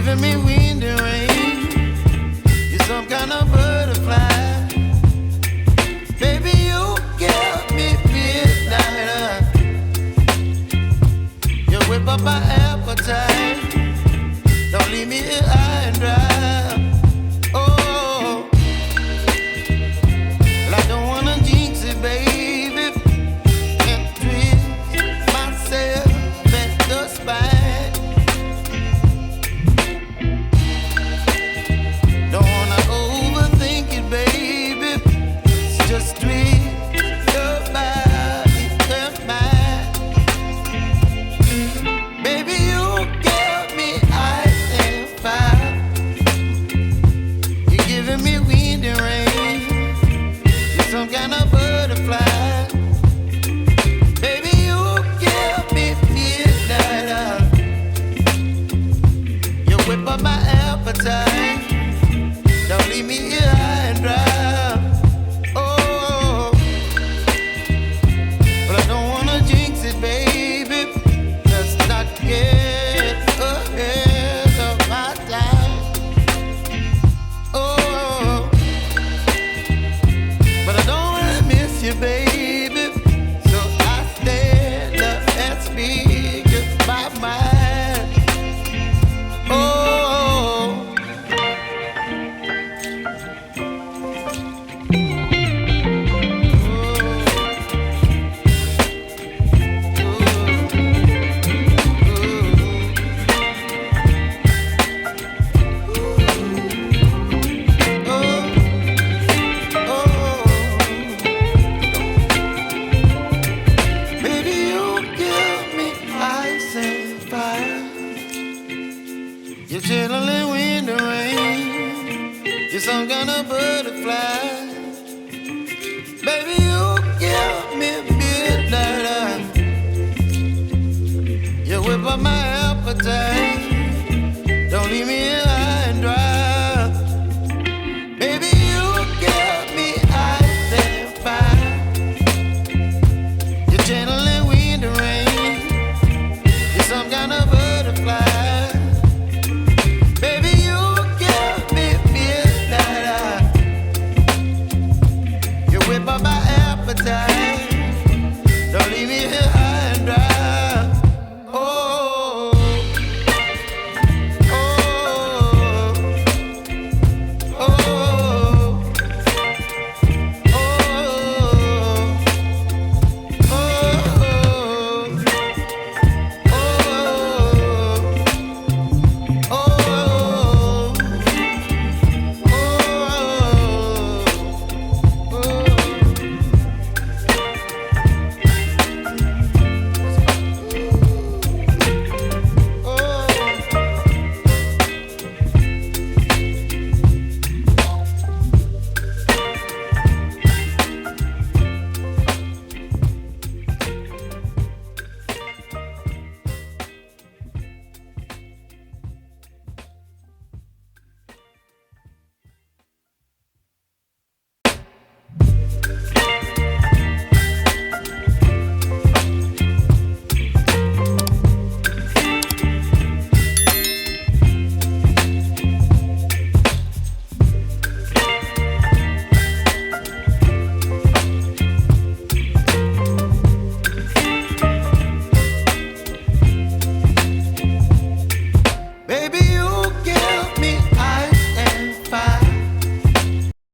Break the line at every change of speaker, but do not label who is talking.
giving me wind and rain. You're some kind of butterfly. Baby, you give me midnight. You whip up my appetite. Don't leave me here high and dry. Oh, well, I don't wanna jinx it, baby, and twist myself at the spine. Don't wanna overthink it, baby. It's just twist your body and mine. Baby, you give me ice and fire. You're giving me wind and rain. You're some kind of butterfly. Baby, you give me midnight. You whip up my appetite. Don't leave me here high and dry. Oh, but I don't wanna jinx it, baby. Let's not get ahead of my time. Oh, but I don't wanna miss you, baby. So I stand up and speak my mind. Oh. Baby, you give me ice and fire. You're chilling wind and rain. You're some kind of butterfly. Baby, you give me midnight. You whip up my appetite. Don't leave me